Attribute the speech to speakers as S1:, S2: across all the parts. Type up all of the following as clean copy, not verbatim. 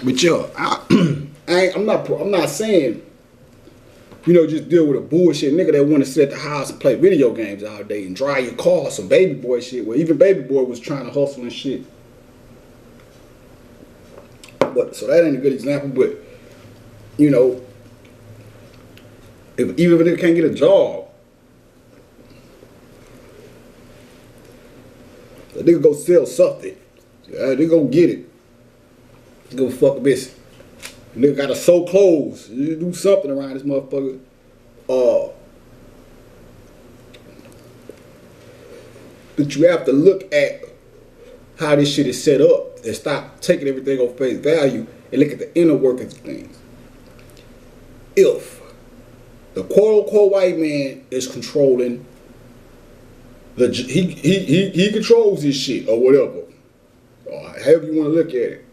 S1: But yo, I'm not saying, just deal with a bullshit nigga that want to sit at the house and play video games all day and drive your car, some baby boy shit. Where even baby boy was trying to hustle and shit. But so that ain't a good example. But even if a nigga can't get a job, a nigga go sell something. They go get it. Go fuck a bitch. Nigga gotta sew clothes. You do something around this motherfucker. But you have to look at how this shit is set up and stop taking everything on face value and look at the inner workings of things. If the quote unquote white man is controlling he controls this shit or whatever, or however you want to look at it.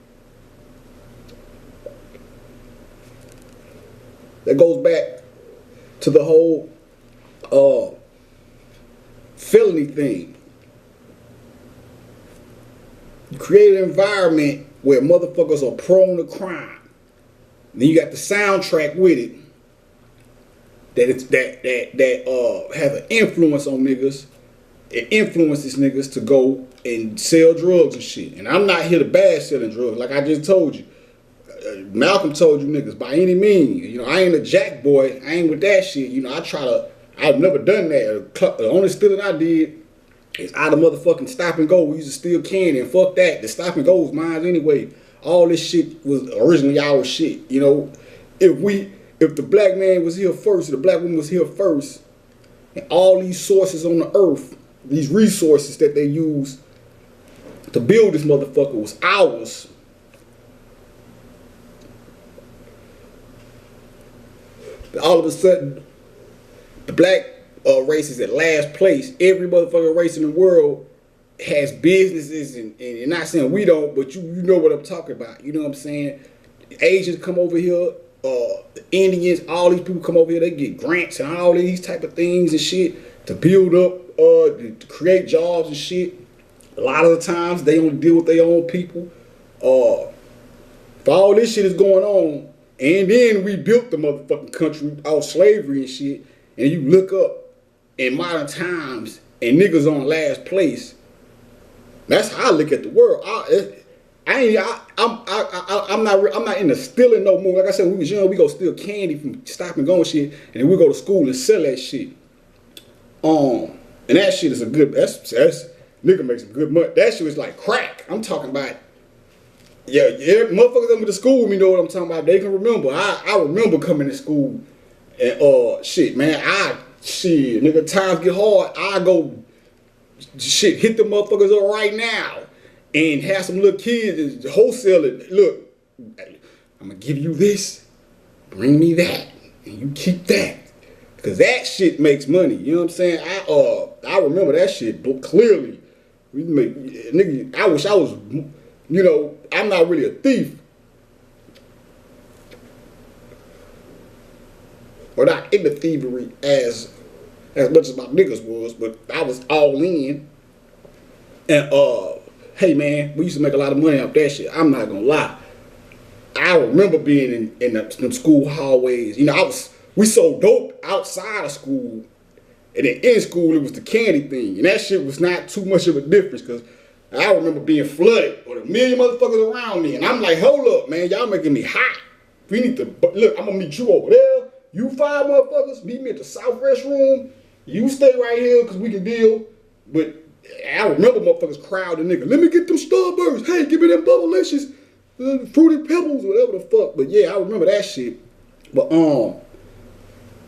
S1: That goes back to the whole felony thing. You create an environment where motherfuckers are prone to crime. Then you got the soundtrack with it that have an influence on niggas. It influences niggas to go and sell drugs and shit. And I'm not here to bash selling drugs, like I just told you. Malcolm told you niggas by any means. I ain't a jack boy. I ain't with that shit. I've never done that. The only stealing I did is out of motherfucking stop and go. We used to steal candy and fuck that. The stop and go was mine anyway. All this shit was originally our shit. If the black man was here first, the black woman was here first, and all these sources on the earth, these resources that they use to build this motherfucker was ours. All of a sudden, the black race is at last place. Every motherfucking race in the world has businesses, and not saying we don't, but you know what I'm talking about. You know what I'm saying? Asians come over here, the Indians, all these people come over here, they get grants and all these type of things and shit to build up, to create jobs and shit. A lot of the times, they only deal with their own people. If all this shit is going on, and then we built the motherfucking country off slavery and shit, and you look up in modern times and niggas on last place. That's how I look at the world. I'm not into stealing no more. Like I said, when we was young, we go steal candy from stop and go and shit, and then we go to school and sell that shit. And that shit is that's nigga makes some good money. That shit is like crack. I'm talking about. Yeah, motherfuckers that went to school with me know what I'm talking about. They can remember. I remember coming to school and shit, man. Nigga, times get hard. I go hit the motherfuckers up right now and have some little kids wholesale it. Look, I'm gonna give you this, bring me that, and you keep that. Cause that shit makes money. You know what I'm saying? I remember that shit clearly. Nigga, I wish I was, I'm not really a thief. Or not into thievery as much as my niggas was, but I was all in. And hey man, we used to make a lot of money off that shit. I'm not gonna lie. I remember being in them school hallways. We sold dope outside of school, and then in school it was the candy thing, and that shit was not too much of a difference because I remember being flooded with a million motherfuckers around me, and I'm like, hold up, man, y'all making me hot. We need to look. I'm gonna meet you over there. You 5 motherfuckers meet me at the South restroom. You stay right here because we can deal. But I remember motherfuckers crowding nigga. Let me get them Starbursts. Hey, give me them Bubblicious, Fruity Pebbles, whatever the fuck. But yeah, I remember that shit. But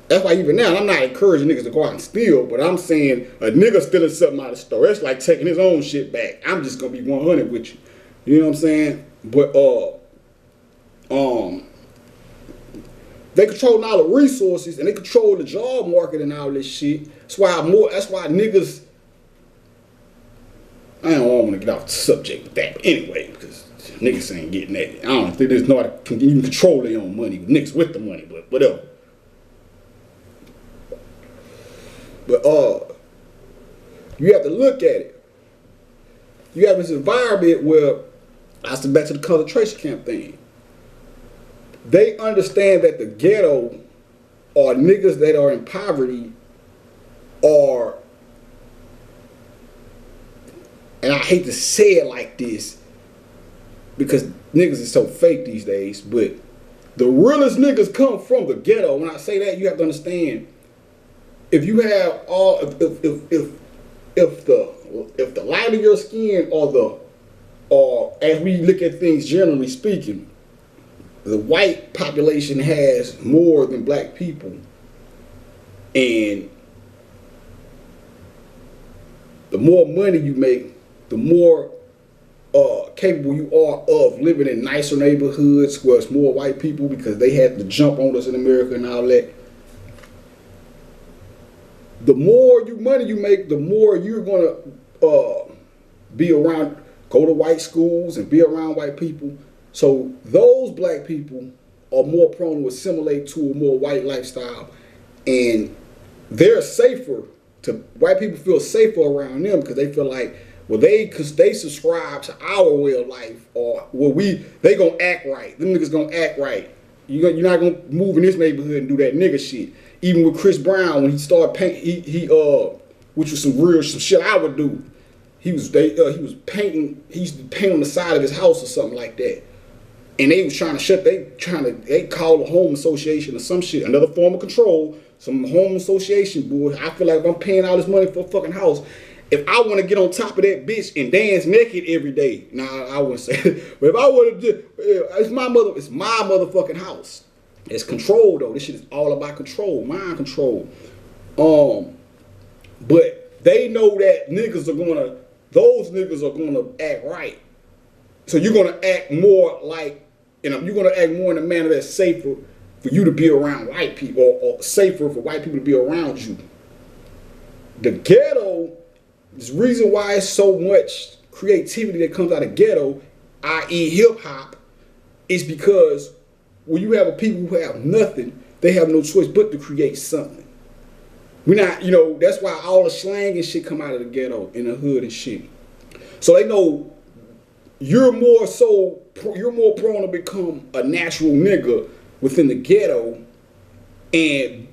S1: that's why even now I'm not encouraging niggas to go out and steal. But I'm saying a nigga stealing something out of the store, that's like taking his own shit back. I'm just gonna be 100 with you. You know what I'm saying? But they control all the resources and they control the job market and all this shit. That's why niggas. I don't want to get off the subject with that, but anyway, because niggas ain't getting that. I don't think there's nobody can even control their own money. Niggas with the money, but whatever. But you have to look at it. You have this environment where I said back to the concentration camp thing. they understand that the ghetto or niggas that are in poverty are, and I hate to say it like this because niggas is so fake these days, but the realest niggas come from the ghetto. When I say that, you have to understand, if you have all, if the light of your skin or as we look at things generally speaking, the white population has more than black people, and the more money you make, the more capable you are of living in nicer neighborhoods where it's more white people, because they had to jump on us in America and all that. The more money you make, the more you're gonna be around, go to white schools and be around white people. So those black people are more prone to assimilate to a more white lifestyle, and they're safer. White people feel safer around them because they feel like, well, because they subscribe to our way of life, or well, they gonna act right. Them niggas gonna act right. You're not gonna move in this neighborhood and do that nigga shit. Even with Chris Brown, when he started painting, which was some shit I would do. He was painting. He used to paint on the side of his house or something like that. And they was trying to they called a home association or some shit, another form of control, some home association bull. I feel like if I'm paying all this money for a fucking house, if I want to get on top of that bitch and dance naked every day, I wouldn't say it. But if I want to, it's my motherfucking house. It's control though. This shit is all about control, mind control. But they know that those niggas are gonna act right. So you're gonna act more like, you're gonna act more in a manner that's safer for you to be around white people, or safer for white people to be around you. The ghetto, the reason why it's so much creativity that comes out of ghetto, i.e. hip hop, is because when you have a people who have nothing, they have no choice but to create something. That's why all the slang and shit come out of the ghetto, in the hood and shit. So they know you're more prone to become a natural nigga within the ghetto and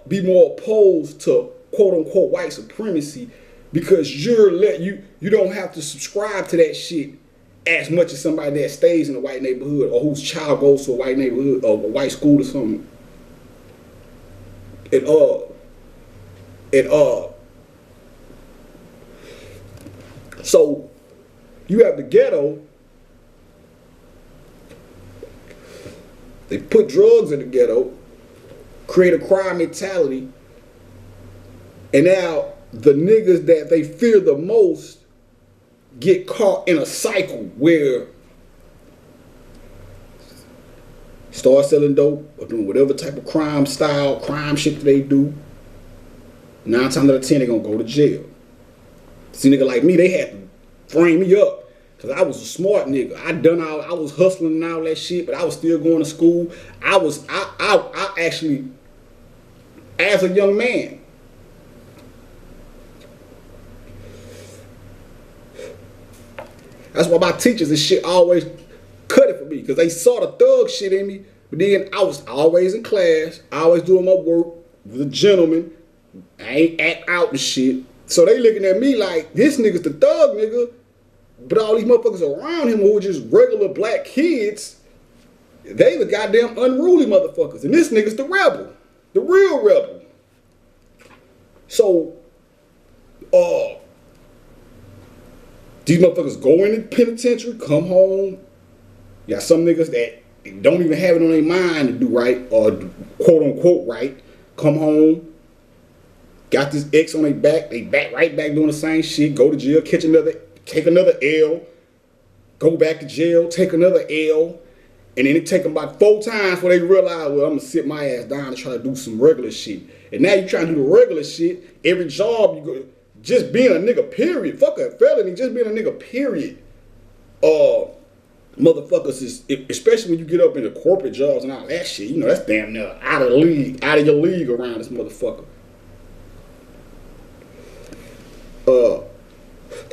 S1: be more opposed to quote unquote white supremacy, because you don't have to subscribe to that shit as much as somebody that stays in a white neighborhood or whose child goes to a white neighborhood or a white school or something. So you have the ghetto. They put drugs in the ghetto, create a crime mentality, and now the niggas that they fear the most get caught in a cycle where start selling dope or doing whatever type of crime shit that they do. 9 times out of 10, they're gonna go to jail. See, nigga like me, they had to frame me up. Cause I was a smart nigga. I was hustling and all that shit, but I was still going to school. I actually, as a young man, that's why my teachers and shit always cut it for me, because they saw the thug shit in me. But then I was always in class, always doing my work, was a gentleman. I ain't act out and shit. So they looking at me like, this nigga's the thug nigga. But all these motherfuckers around him who were just regular black kids, they the goddamn unruly motherfuckers. And this nigga's the rebel, the real rebel. So, these motherfuckers go in the penitentiary, come home. You got some niggas that don't even have it on their mind to do right, or quote unquote right, come home, got this X on their back, they right back doing the same shit, go to jail, take another L, go back to jail, take another L, and then it take them about 4 times before they realize, well, I'm gonna sit my ass down and try to do some regular shit. And now you trying to do the regular shit, every job you go, just being a nigga, period. Fuck a felony, just being a nigga, period. Motherfuckers is, especially when you get up in the corporate jobs and all that shit, that's damn near out of your league around this motherfucker.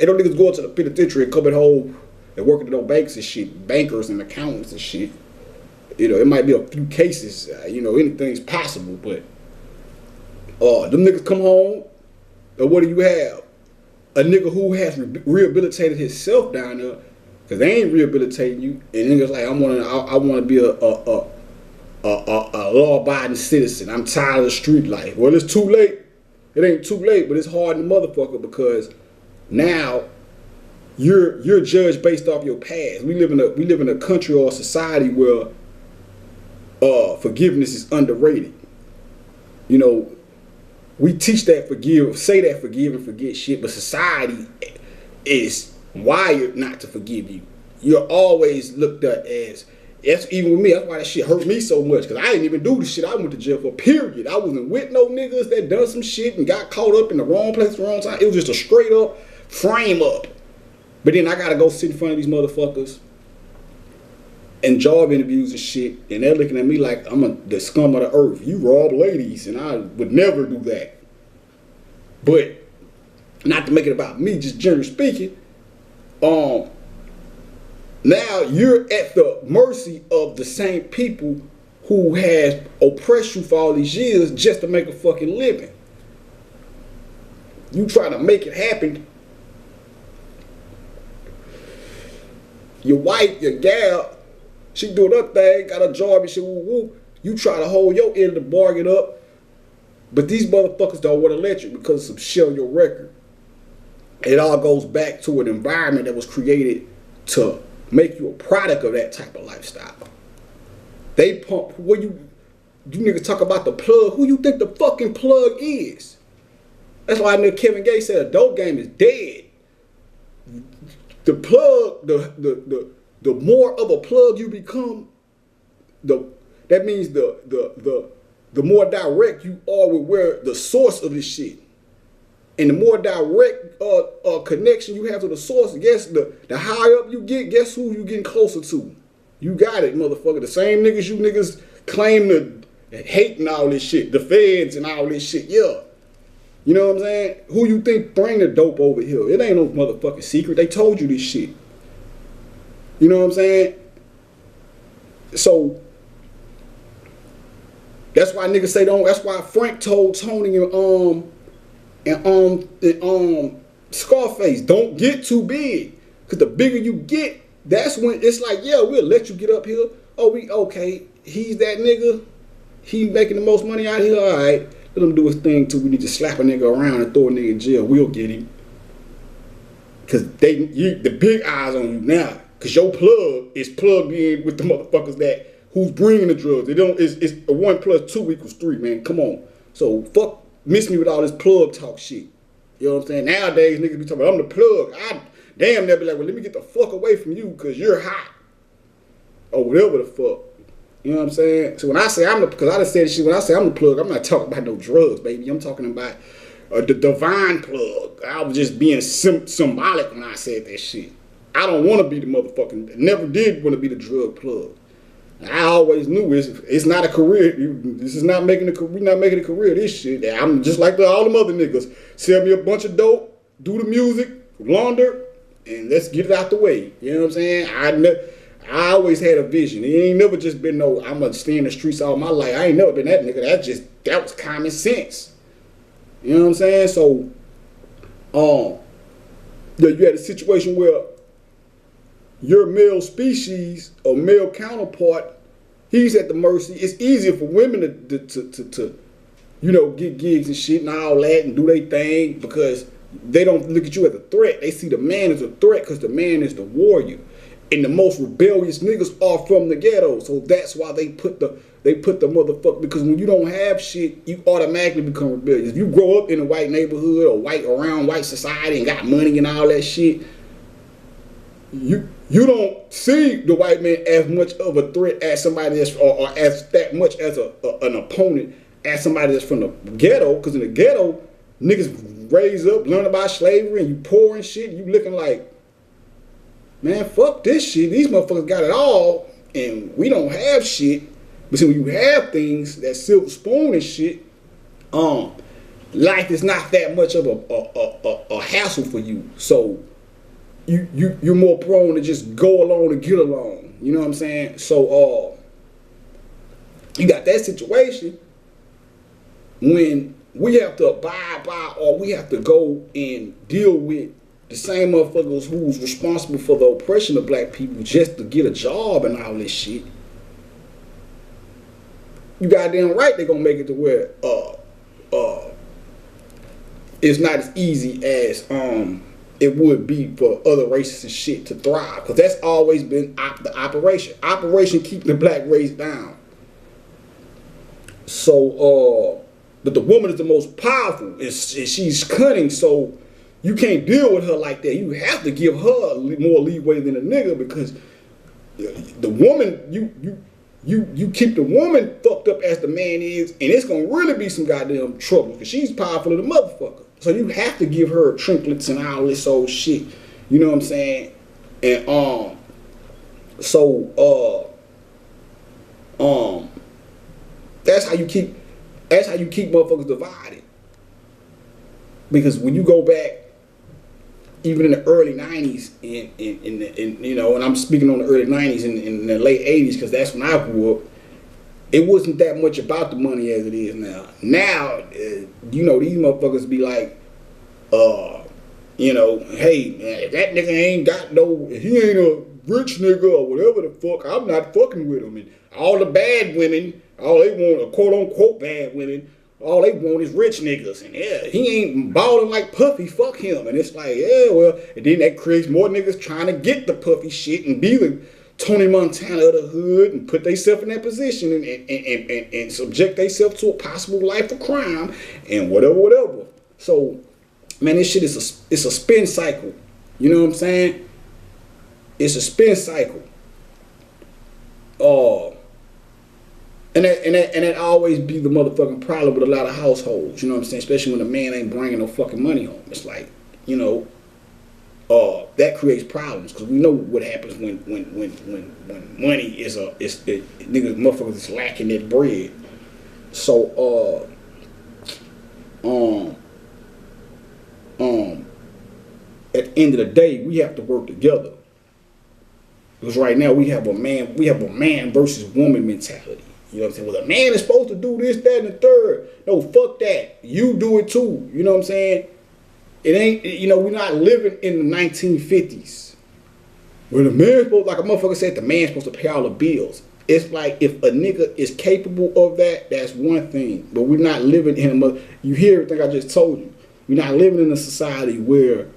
S1: And those niggas go to the penitentiary and come at home and working at those banks and shit, bankers and accountants and shit. You know, it might be a few cases. You know, anything's possible, but them niggas come home, and what do you have? A nigga who has rehabilitated himself down there, cause they ain't rehabilitating you, and niggas like, I want to be a law-abiding citizen. I'm tired of the street life. Well, it's too late. It ain't too late, but it's hard in the motherfucker because now you're judged based off your past. We live in a country or a society where forgiveness is underrated. You know, we teach that say that forgive and forget shit, but society is wired not to forgive you. You're always looked at as, that's even with me, that's why that shit hurt me so much, because I didn't even do the shit I went to jail for, period. I wasn't with no niggas that done some shit and got caught up in the wrong place at the wrong time. It was just a straight up frame up. But then I gotta go sit in front of these motherfuckers and job interviews and shit, and they're looking at me like I'm the scum of the earth. You rob ladies, and I would never do that. But not to make it about me, just generally speaking, now you're at the mercy of the same people who has oppressed you for all these years just to make a fucking living. You try to make it happen. Your wife, your gal, she doing her thing, got a job and shit, woo woo. You try to hold your end of the bargain up, but these motherfuckers don't want to let you because of some shit on your record. It all goes back to an environment that was created to make you a product of that type of lifestyle. They pump, you niggas talk about the plug, who you think the fucking plug is? That's why I know Kevin Gates said a dope game is dead. The plug, the more of a plug you become, that means the more direct you are with where the source of this shit. And the more direct connection you have to the source, guess the higher up you get, guess who you getting closer to? You got it, motherfucker. The same niggas you niggas claim to hate and all this shit. The feds and all this shit, yeah. You know what I'm saying? Who you think bring the dope over here? It ain't no motherfucking secret. They told you this shit. You know what I'm saying? So that's why niggas say don't. That's why Frank told Tony and Scarface, don't get too big. Cause the bigger you get, that's when it's like, yeah, we'll let you get up here. Oh, okay. He's that nigga. He making the most money out here. All right. Let him do his thing too. We need to slap a nigga around and throw a nigga in jail. We'll get him. Cause the big eyes on you now. Cause your plug is plugged in with the motherfuckers that who's bringing the drugs. It's a 1 + 2 = 3, man. Come on. So fuck, miss me with all this plug talk shit. You know what I'm saying? Nowadays niggas be talking about I'm the plug. They'll be like, well, let me get the fuck away from you cause you're hot. Or whatever the fuck. You know what I'm saying? So when I say because I just said shit, when I say I'm the plug, I'm not talking about no drugs, baby. I'm talking about the divine plug. I was just being symbolic when I said that shit. I don't want to be the motherfucking, never did want to be the drug plug. I always knew it's not a career. This is not making we're not making a career. This shit. I'm just like all them other niggas. Sell me a bunch of dope, do the music, launder, and let's get it out the way. You know what I'm saying? I always had a vision. It ain't never just been no, I'm gonna stay in the streets all my life. I ain't never been that nigga. That was common sense. You know what I'm saying? So, you had a situation where your male species or male counterpart, he's at the mercy. It's easier for women to get gigs and shit and all that and do their thing because they don't look at you as a threat. They see the man as a threat because the man is the warrior. And the most rebellious niggas are from the ghetto. So that's why they put the motherfucker, because when you don't have shit, you automatically become rebellious. If you grow up in a white neighborhood or around white society and got money and all that shit, you don't see the white man as much of a threat as somebody that's or as that much as an opponent as somebody that's from the ghetto. Because in the ghetto, niggas raise up, learn about slavery, and you poor and shit. You looking like, man, fuck this shit. These motherfuckers got it all, and we don't have shit. But see, when you have things, that silver spoon and shit, life is not that much of a hassle for you. So you're more prone to just go along and get along. You know what I'm saying? So You got that situation when we have to abide by, or we have to go and deal with the same motherfuckers who's responsible for the oppression of black people just to get a job and all this shit. You goddamn right they're gonna make it to where it's not as easy as it would be for other races and shit to thrive, because that's always been the operation keep the black race down. So but the woman is the most powerful, and she's cunning, so you can't deal with her like that. You have to give her more leeway than a nigga, because the woman, you keep the woman fucked up as the man is, and it's gonna really be some goddamn trouble, because she's powerful as a motherfucker. So you have to give her trinkets and all this old shit. You know what I'm saying? And that's how you keep motherfuckers divided. Because when you go back, even in the early 90s, and I'm speaking on the early 90s and in the late 80s, because that's when I grew up, it wasn't that much about the money as it is now. Now, these motherfuckers be like, hey, man, if that nigga ain't got he ain't a rich nigga or whatever the fuck, I'm not fucking with him. And all the bad women, all they want, quote unquote bad women, all they want is rich niggas. And yeah, he ain't balling like Puffy, fuck him. And it's like, yeah, well, and then that creates more niggas trying to get the Puffy shit and be the Tony Montana of the hood and put themselves in that position and subject themselves to a possible life of crime and whatever. So, man, this shit is it's a spin cycle. You know what I'm saying? It's a spin cycle. And that always be the motherfucking problem with a lot of households. You know what I'm saying? Especially when the man ain't bringing no fucking money home. It's like, that creates problems, because we know what happens when money niggas motherfuckers is lacking that bread. So at the end of the day, we have to work together, because right now we have a man versus woman mentality. You know what I'm saying? Well, the man is supposed to do this, that, and the third. No, fuck that. You do it too. You know what I'm saying? It ain't, we're not living in the 1950s where the man's supposed, like a motherfucker said, the man's supposed to pay all the bills. It's like, if a nigga is capable of that, that's one thing. But we're not living in you hear everything I just told you. We're not living in a society where,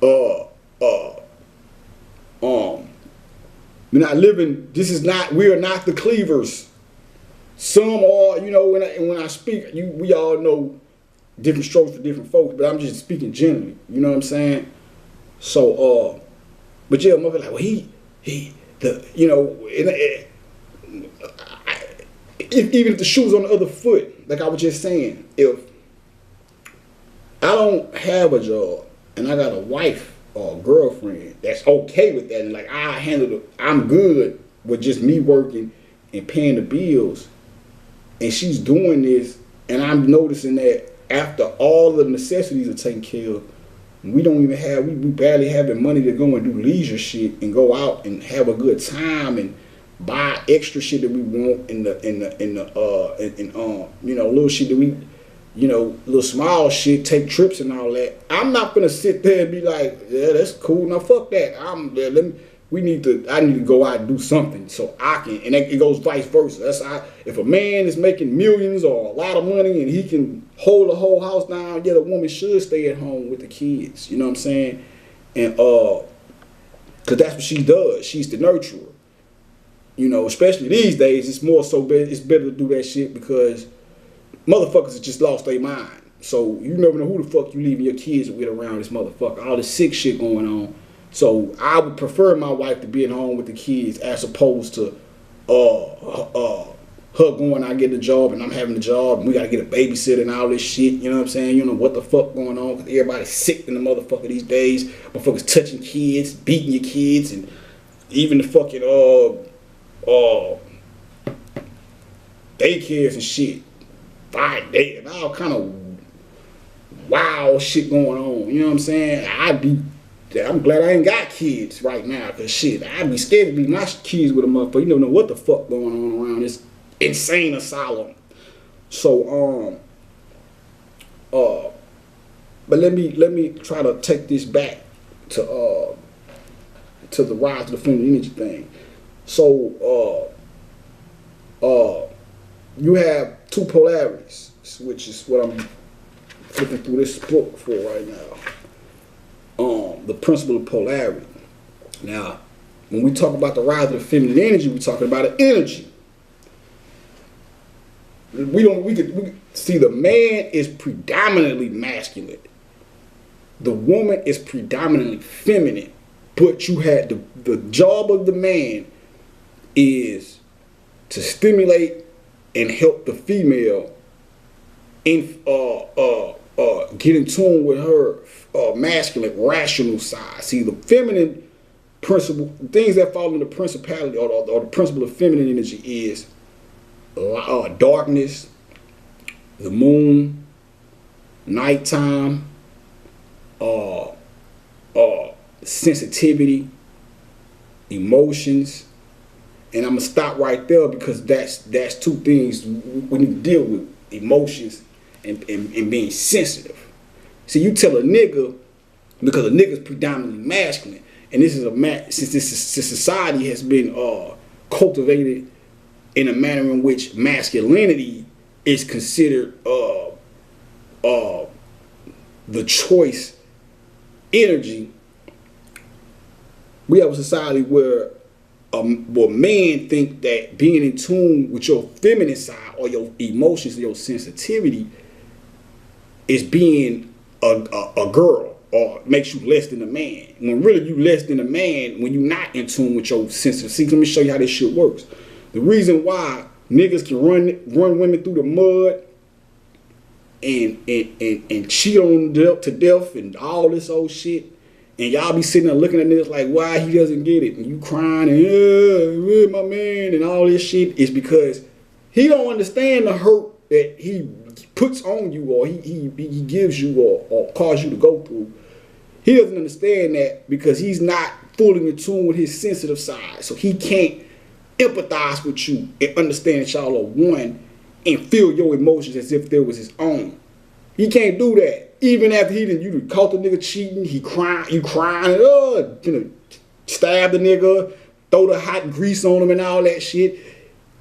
S1: we're not living, we are not the cleavers. Some are, when I speak, we all know different strokes for different folks, but I'm just speaking generally. You know what I'm saying? So, but yeah, mother like, well, even if the shoe's on the other foot, like I was just saying, if I don't have a job and I got a wife or a girlfriend that's okay with that, and like I'm good with just me working and paying the bills, and she's doing this, and I'm noticing that after all the necessities are taken care of, we barely having money to go and do leisure shit and go out and have a good time and buy extra shit that we want little shit that we, little small shit, take trips and all that. I'm not gonna sit there and be like, yeah, that's cool. Now fuck that. I need to go out and do something so I can, and it goes vice versa. If a man is making millions or a lot of money and he can hold the whole house down, yeah, the woman should stay at home with the kids. You know what I'm saying? And cause that's what she does. She's the nurturer. Especially these days, it's more so it's better to do that shit, because motherfuckers have just lost their mind. So you never know who the fuck you leaving your kids with around this motherfucker. All this sick shit going on. So I would prefer my wife to be at home with the kids as opposed to her going out getting a job and I'm having a job and we gotta get a babysitter and all this shit. You know what I'm saying? You know what the fuck going on? Cause everybody's sick in the motherfucker these days. Motherfuckers touching kids, beating your kids, and even the fucking daycares and shit. Fine day and all kind of wild shit going on. You know what I'm saying? I'm glad I ain't got kids right now, cause shit, I'd be scared to be my kids with a motherfucker. You don't know what the fuck going on around this insane asylum. So but let me try to take this back to the rise of the feminine energy thing. So you have two polarities, which is what I'm flipping through this book for right now. The principle of polarity. Now, when we talk about the rise of the feminine energy, we're talking about an energy. We could see the man is predominantly masculine. The woman is predominantly feminine. But you had the job of the man is to stimulate and help the female in get in tune with her masculine, rational side. See, the feminine principle, things that fall in the principality or the principle of feminine energy is darkness, the moon, nighttime, sensitivity, emotions. And I'm gonna stop right there because that's two things we need to deal with: emotions and being sensitive. See, you tell a nigga, because a nigga's predominantly masculine, and this is since society has been cultivated in a manner in which masculinity is considered the choice energy. We have a society where men think that being in tune with your feminine side or your emotions, your sensitivity, is being a girl or makes you less than a man. When really you less than a man when you're not in tune with your sensitive. See, let me show you how this shit works. The reason why niggas can run women through the mud and cheat on them to death and all this old shit, and y'all be sitting there looking at niggas like, why he doesn't get it, and you crying and yeah, my man and all this shit, is because he don't understand the hurt that he puts on you or he gives you or causes you to go through. He doesn't understand that because he's not fully in tune with his sensitive side, so he can't empathize with you and understand that y'all are one and feel your emotions as if they was his own. He can't do that. Even after you caught the nigga cheating, you crying, stab the nigga, throw the hot grease on him and all that shit.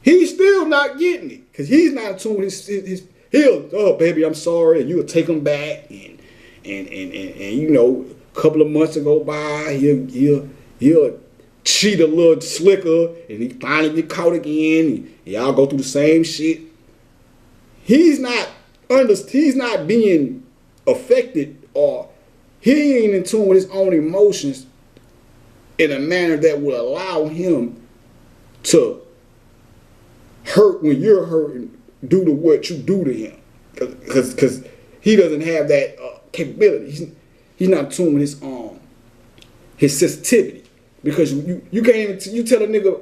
S1: He's still not getting it because he's not in tune with his oh baby, I'm sorry, and you'll take him back and you know, a couple of months will go by, he'll cheat a little slicker, and he finally get caught again, and y'all go through the same shit. He's not being affected, or he ain't in tune with his own emotions in a manner that will allow him to hurt when you're hurting due to what you do to him, because he doesn't have that capability. He's not in tune with his sensitivity, because you can't even you tell a nigga,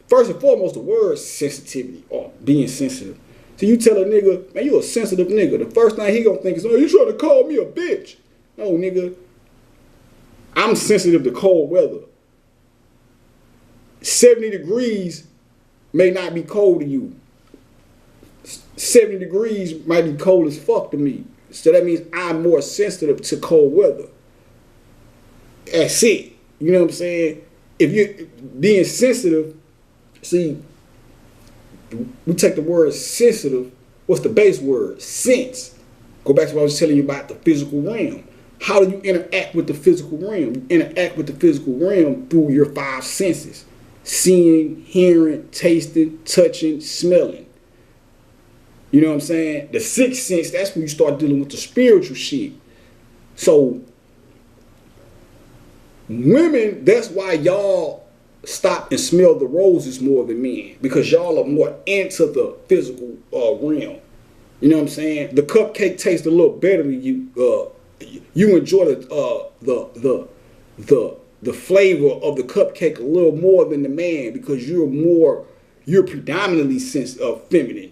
S1: first and foremost, the word sensitivity or being sensitive. So you tell a nigga, man, you a sensitive nigga. The first thing he gonna think is, oh, you trying to call me a bitch. No, nigga. I'm sensitive to cold weather. 70 degrees may not be cold to you. 70 degrees might be cold as fuck to me. So that means I'm more sensitive to cold weather. That's it. You know what I'm saying? If you're being sensitive, see, we take the word sensitive. What's the base word? Sense. Go back to what I was telling you about the physical realm. How do you interact with the physical realm? You interact with the physical realm through your five senses: seeing, hearing, tasting, touching, smelling. You know what I'm saying? The sixth sense, that's when you start dealing with the spiritual shit. So women, that's why y'all stop and smell the roses more than men, because y'all are more into the physical realm. You know what I'm saying? The cupcake tastes a little better than you. You enjoy the flavor of the cupcake a little more than the man, because you're predominantly feminine,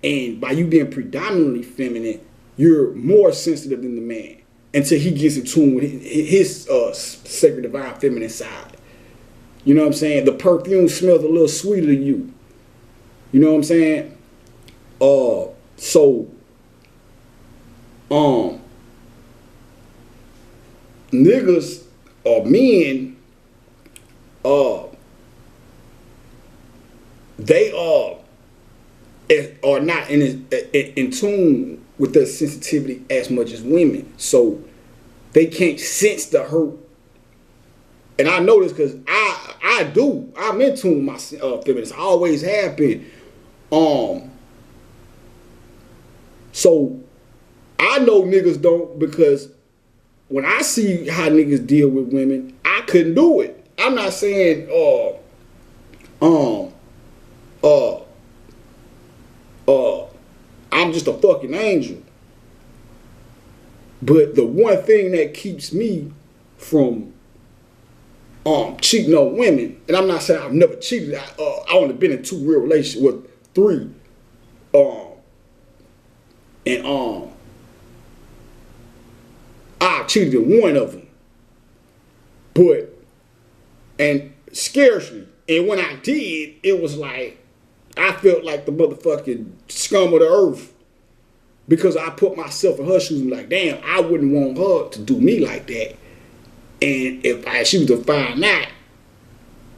S1: and by you being predominantly feminine, you're more sensitive than the man until he gets in tune with his sacred divine feminine side. You know what I'm saying? The perfume smells a little sweeter to you. You know what I'm saying? So niggas or men, they are not in tune with their sensitivity as much as women. So they can't sense the hurt. And I know this because I do. I'm in tune with my feelings. I always have been. So I know niggas don't, because when I see how niggas deal with women, I couldn't do it. I'm not saying I'm just a fucking angel. But the one thing that keeps me from cheating on women, and I'm not saying I've never cheated. I only been in 2 real relationships, with 3, and I cheated in 1 of them, and scarcely. And when I did, it was like I felt like the motherfucking scum of the earth, because I put myself in her shoes and like, damn, I wouldn't want her to do me like that. And if she was to find out,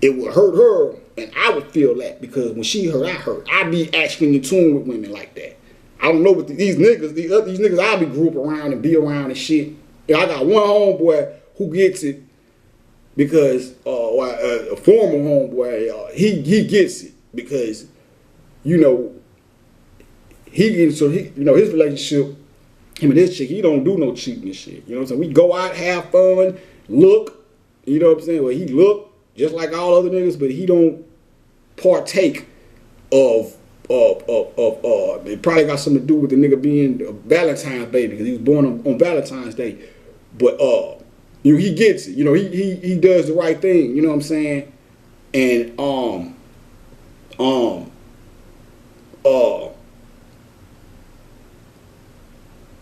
S1: it would hurt her, and I would feel that, because when she hurt, I hurt. I be actually in tune with women like that. I don't know what these niggas I be group around and be around and shit. You know, I got one homeboy who gets it, because a former homeboy, he gets it, because, you know, his relationship, him and his chick, he don't do no cheating and shit. You know what I'm saying? We go out, have fun, look, you know what I'm saying? Well, he look just like all other niggas, but he don't partake of it probably got something to do with the nigga being a Valentine's baby, because he was born on Valentine's Day. But you know, he gets it. You know, he does the right thing, you know what I'm saying? And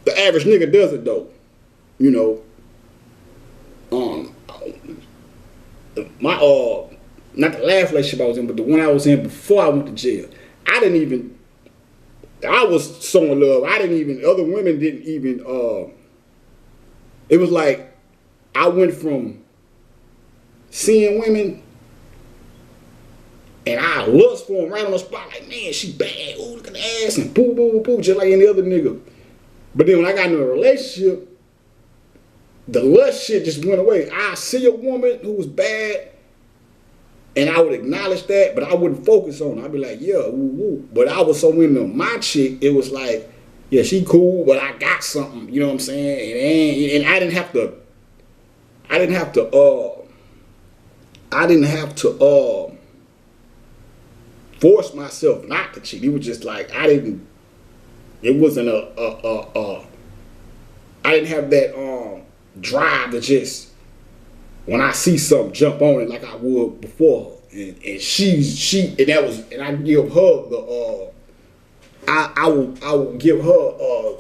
S1: the average nigga does it though. You know. My not the last relationship I was in, but the one I was in before I went to jail. I was so in love. Other women didn't even, it was like, I went from seeing women and I lust for them right on the spot, like, man, she bad, ooh, look at the ass, and boo, boo, boo, boo, just like any other nigga. But then when I got into a relationship, the lust shit just went away. I see a woman who was bad, and I would acknowledge that, but I wouldn't focus on it. I'd be like, yeah, woo, woo. But I was so into my chick, it was like, yeah, she cool, but I got something, you know what I'm saying? And I didn't have to force myself not to cheat. It was just like, I didn't have that drive to just, when I see something, jump on it like I would before. And I give her the I will give her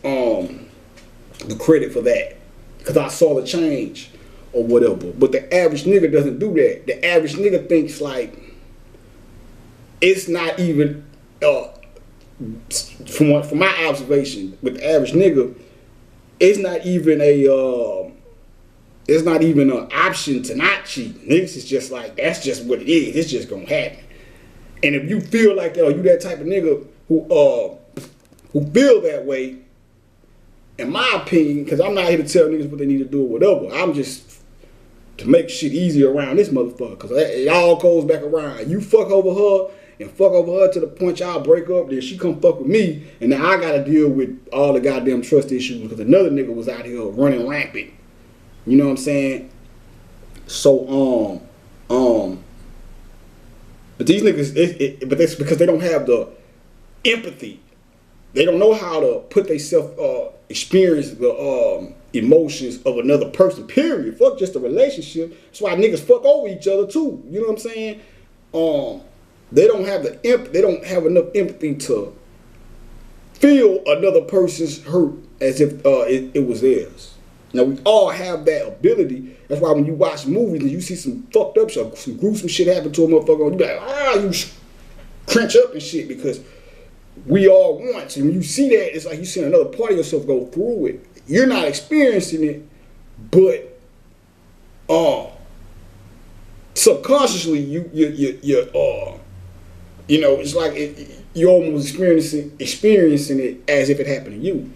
S1: the credit for that, because I saw the change or whatever. But the average nigga doesn't do that. The average nigga thinks like, it's not even from my observation with the average nigga, it's not even an option to not cheat. Niggas is just like, that's just what it is. It's just gonna happen. And if you feel like you that type of nigga who feel that way, in my opinion, because I'm not here to tell niggas what they need to do or whatever. I'm just to make shit easier around this motherfucker, because it all goes back around. You fuck over her and fuck over her to the point y'all break up, then she come fuck with me, and now I gotta deal with all the goddamn trust issues because another nigga was out here running rampant. You know what I'm saying? So but these niggas, but that's because they don't have the empathy. They don't know how to put themselves experience the emotions of another person. Period. Fuck just a relationship. That's why niggas fuck over each other too. You know what I'm saying? They don't have they don't have enough empathy to feel another person's hurt as if it was theirs. Now we all have that ability. That's why when you watch movies and you see some fucked up shit, some gruesome shit happen to a motherfucker, you be like, cringe up and shit because we all want. And when you see that, it's like you see another part of yourself go through it. You're not experiencing it, but subconsciously it's like you're almost experiencing it as if it happened to you.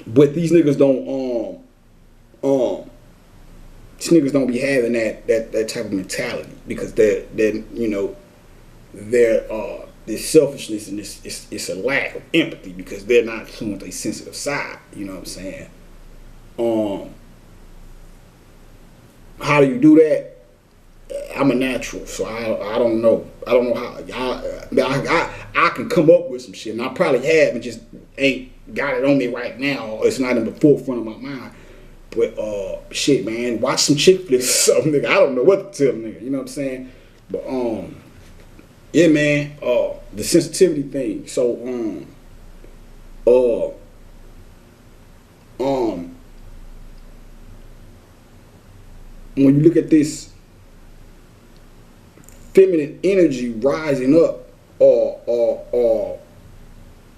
S1: But these niggas don't be having that type of mentality because they're this selfishness and it's a lack of empathy because they're not showing their sensitive side. You know what I'm saying? How do you do that? I'm a natural, so I don't know. I don't know how. I can come up with some shit, and I probably have, and just ain't got it on me right now. It's not in the forefront of my mind. But shit, man, watch some chick flicks or something, nigga. I don't know what to tell a nigga. You know what I'm saying? But yeah, man. The sensitivity thing. So when you look at this feminine energy rising up, and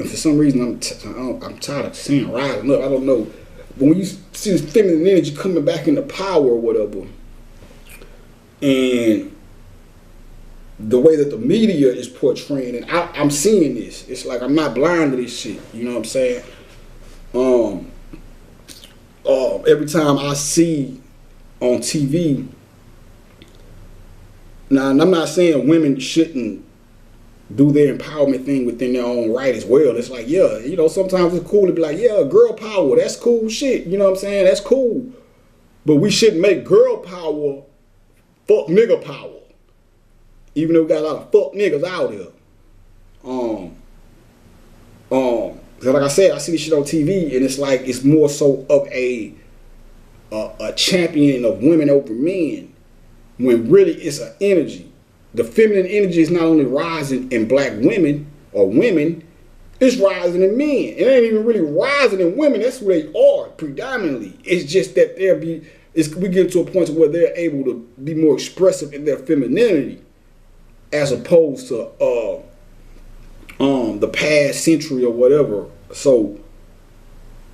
S1: for some reason I'm tired of saying rising up. I don't know. But when you see this feminine energy coming back into power or whatever, and the way that the media is portraying it, I'm seeing this. It's like I'm not blind to this shit. You know what I'm saying? Every time I see on TV. Now, and I'm not saying women shouldn't do their empowerment thing within their own right as well. It's like, yeah, sometimes it's cool to be like, yeah, girl power, that's cool shit. You know what I'm saying? That's cool. But we shouldn't make girl power fuck nigga power. Even though we got a lot of fuck niggas out here. Cause like I said, I see this shit on TV and it's like it's more so of a champion of women over men. When really it's an energy. The feminine energy is not only rising in black women or women, it's rising in men. It ain't even really rising in women. That's who they are predominantly. It's just that we get to a point where they're able to be more expressive in their femininity as opposed to the past century or whatever. So,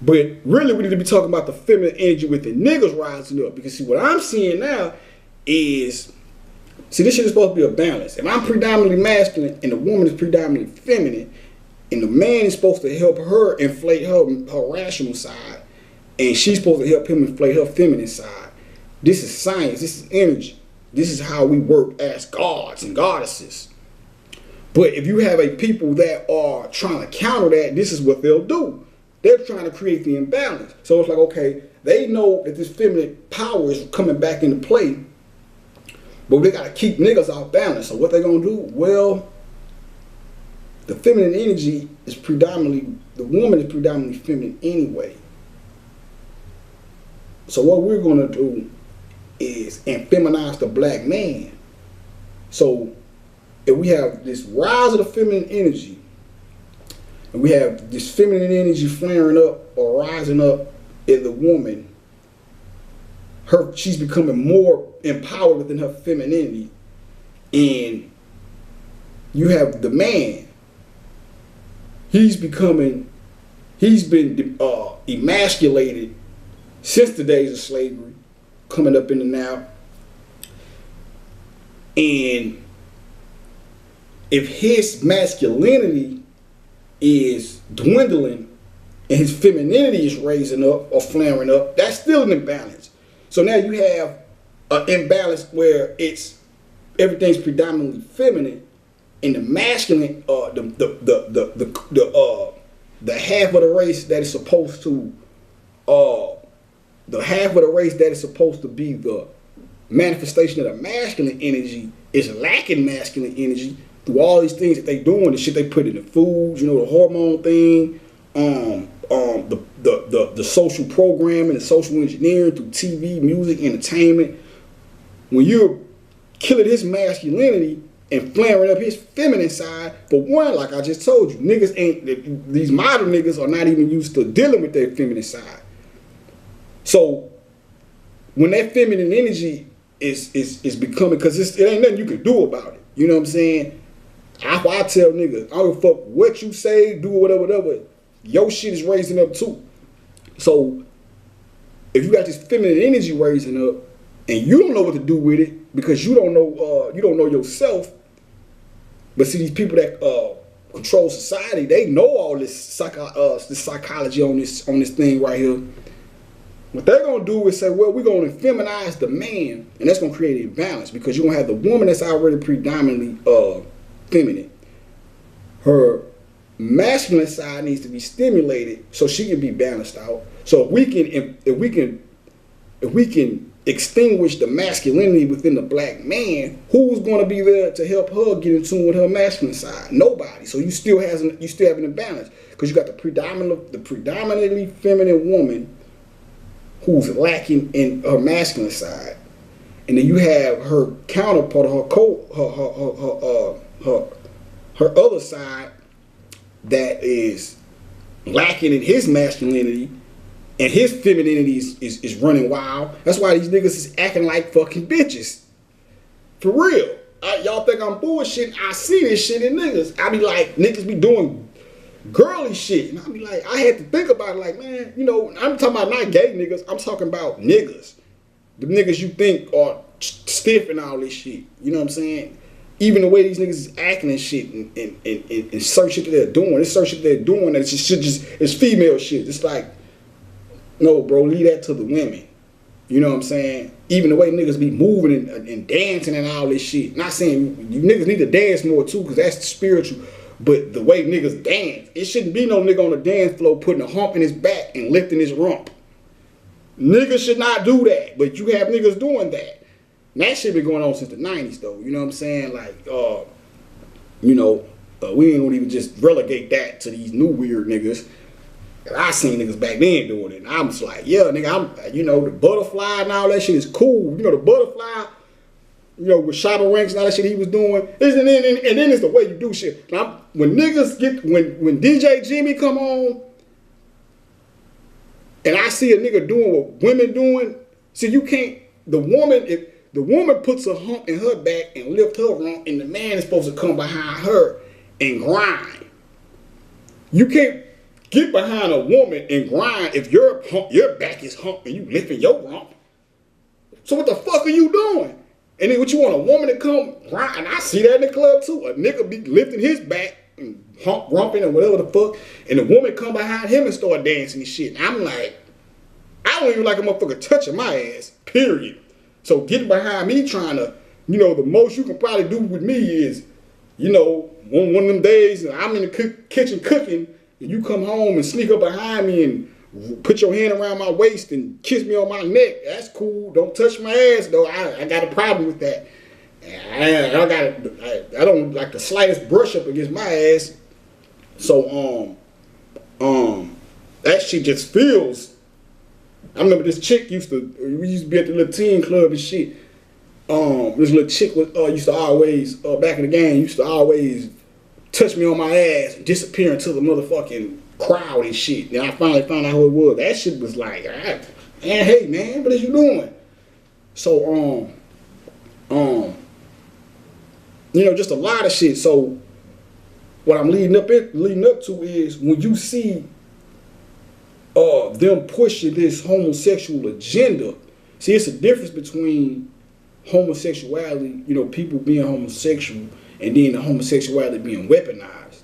S1: but really we need to be talking about the feminine energy with the niggas rising up. Because see, what I'm seeing now is, see, this shit is supposed to be a balance. If I'm predominantly masculine and the woman is predominantly feminine, and the man is supposed to help her inflate her rational side, and she's supposed to help him inflate her feminine side. This is science. This is energy. This is how we work as gods and goddesses. But if you have a people that are trying to counter that, this is what they'll do. They're trying to create the imbalance. So it's like, okay, they know that this feminine power is coming back into play, but they got to keep niggas off balance. So what they going to do? Well, the feminine energy is predominantly, the woman is predominantly feminine anyway. So what we're going to do is feminize the black man. So if we have this rise of the feminine energy, and we have this feminine energy flaring up or rising up in the woman, she's becoming more empowered within her femininity, and you have the man. He's been emasculated since the days of slavery, coming up in the now. And if his masculinity is dwindling and his femininity is raising up or flaring up, that's still an imbalance. So now you have an imbalance where everything's predominantly feminine, and the masculine, the half of the race that is supposed to, be the manifestation of the masculine energy is lacking masculine energy through all these things that they doing, the shit they put in the food, the hormone thing, the social programming, the social engineering through TV, music, entertainment. When you're killing his masculinity and flaring up his feminine side, for one, like I just told you, these modern niggas are not even used to dealing with their feminine side. So when that feminine energy is becoming, because it ain't nothing you can do about it. You know what I'm saying? That's why I tell niggas, I don't give a fuck what you say, do whatever. Your shit is raising up too. So if you got this feminine energy raising up, and you don't know what to do with it because you don't know yourself. But see, these people that control society, they know all this psychology on this thing right here. What they're gonna do is say, well, we're gonna feminize the man, and that's gonna create an imbalance because you're gonna have the woman that's already predominantly feminine. Her masculine side needs to be stimulated so she can be balanced out. So if we can extinguish the masculinity within the black man, who's going to be there to help her get in tune with her masculine side? Nobody. So you still have an imbalance because you got the predominantly feminine woman who's lacking in her masculine side, and then you have her counterpart, her other side that is lacking in his masculinity. And his femininity is running wild. That's why these niggas is acting like fucking bitches. For real. Y'all think I'm bullshitting. I see this shit in niggas. I be like, niggas be doing girly shit. And I be like, I had to think about it like, man, you know, I'm talking about not gay niggas. I'm talking about niggas. The niggas you think are stiff and all this shit. You know what I'm saying? Even the way these niggas is acting and shit and certain shit that they're doing. It's certain shit they're doing that it's female shit. It's like, no, bro, leave that to the women. You know what I'm saying? Even the way niggas be moving and dancing and all this shit. Not saying you niggas need to dance more too, because that's spiritual. But the way niggas dance, it shouldn't be no nigga on the dance floor putting a hump in his back and lifting his rump. Niggas should not do that. But you have niggas doing that. And that shit been going on since the 90s though. You know what I'm saying? Like, we ain't gonna even just relegate that to these new weird niggas. I seen niggas back then doing it. And I'm just like, yeah, nigga, the butterfly and all that shit is cool. You know, the butterfly, with Shabba Ranks and all that shit he was doing. And then it's the way you do shit. Now, when DJ Jimmy come on, and I see a nigga doing what women doing, see, you can't, if the woman puts a hump in her back and lift her rump, and the man is supposed to come behind her and grind. You can't get behind a woman and grind if your back is humping, you lifting your rump. So what the fuck are you doing? And then what you want a woman to come grind? And I see that in the club too. A nigga be lifting his back and rumping and whatever the fuck, and the woman come behind him and start dancing and shit. And I'm like, I don't even like a motherfucker touching my ass, period. So getting behind me trying to, the most you can probably do with me is, one of them days and I'm in the kitchen cooking, and you come home and sneak up behind me and put your hand around my waist and kiss me on my neck. That's cool. Don't touch my ass though. I got a problem with that. I don't like the slightest brush up against my ass. So that shit just feels. I remember this chick we used to be at the little teen club and shit. This little chick used to always back in the game used to always touch me on my ass and disappear into the motherfucking crowd and shit. And I finally found out who it was. That shit was like, hey man, what is you doing? So just a lot of shit. So what I'm leading up to is when you see them pushing this homosexual agenda. See, it's a difference between homosexuality, people being homosexual, and then the homosexuality being weaponized.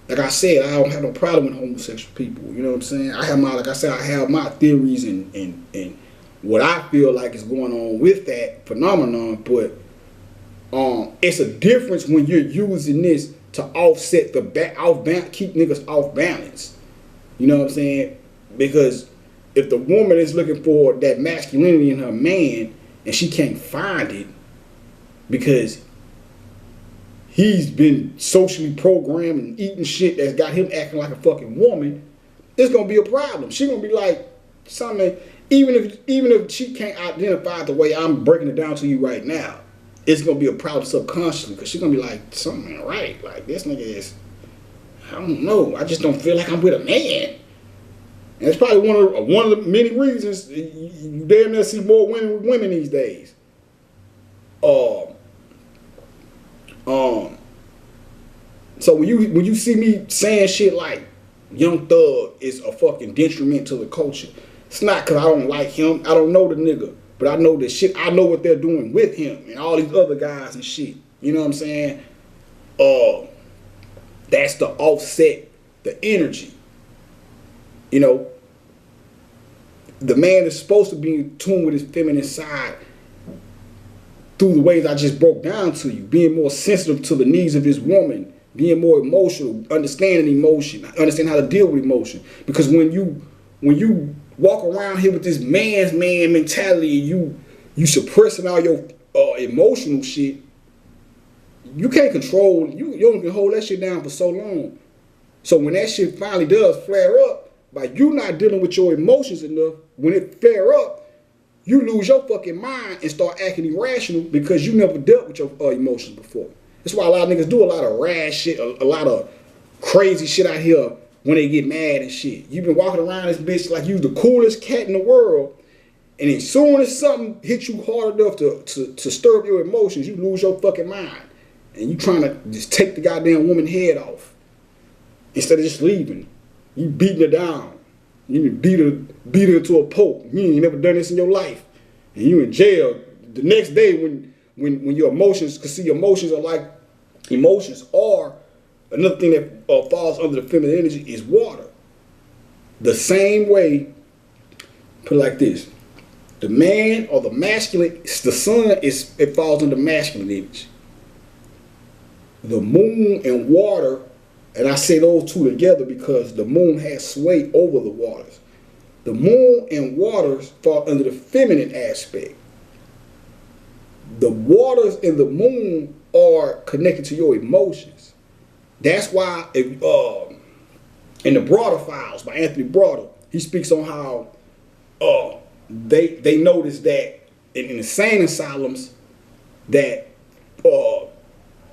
S1: Like I said, I don't have no problem with homosexual people. You know what I'm saying? I have my theories and what I feel like is going on with that phenomenon. But it's a difference when you're using this to offset keep niggas off balance. You know what I'm saying? Because if the woman is looking for that masculinity in her man and she can't find it because he's been socially programmed and eating shit that's got him acting like a fucking woman, it's gonna be a problem. She's gonna be like, something, even if she can't identify the way I'm breaking it down to you right now, it's gonna be a problem subconsciously because she's gonna be like, something ain't right. Like, this nigga is, I don't know, I just don't feel like I'm with a man. And it's probably one of the many reasons you damn near see more women with women these days. So when you see me saying shit like Young Thug is a fucking detriment to the culture, it's not because I don't like him. I don't know the nigga, but I know the shit. I know what they're doing with him and all these other guys and shit. You know what I'm saying? That's to offset the energy. You know, the man is supposed to be in tune with his feminine side through the ways I just broke down to you, being more sensitive to the needs of his woman, being more emotional, understanding emotion, understand how to deal with emotion. Because when you walk around here with this man's man mentality, you suppressing all your emotional shit, you can't control, you only can hold that shit down for so long. So when that shit finally does flare up, by you not dealing with your emotions enough, when it flare up, you lose your fucking mind and start acting irrational because you never dealt with your emotions before. That's why a lot of niggas do a lot of rash shit, a lot of crazy shit out here when they get mad and shit. You've been walking around this bitch like you the coolest cat in the world, and as soon as something hits you hard enough to stir up your emotions, you lose your fucking mind. And you trying to just take the goddamn woman's head off instead of just leaving. You beating her down. You beat her to a pulp. You ain't never done this in your life. And you in jail. The next day when your emotions, because see, emotions are another thing that falls under the feminine energy is water. The same way, put it like this. The man or the masculine, the sun it falls under masculine energy. The moon and water, and I say those two together because the moon has sway over the waters. The moon and waters fall under the feminine aspect. The waters and the moon are connected to your emotions. That's why in the Broader Files by Anthony Broader, he speaks on how they noticed that in insane asylums that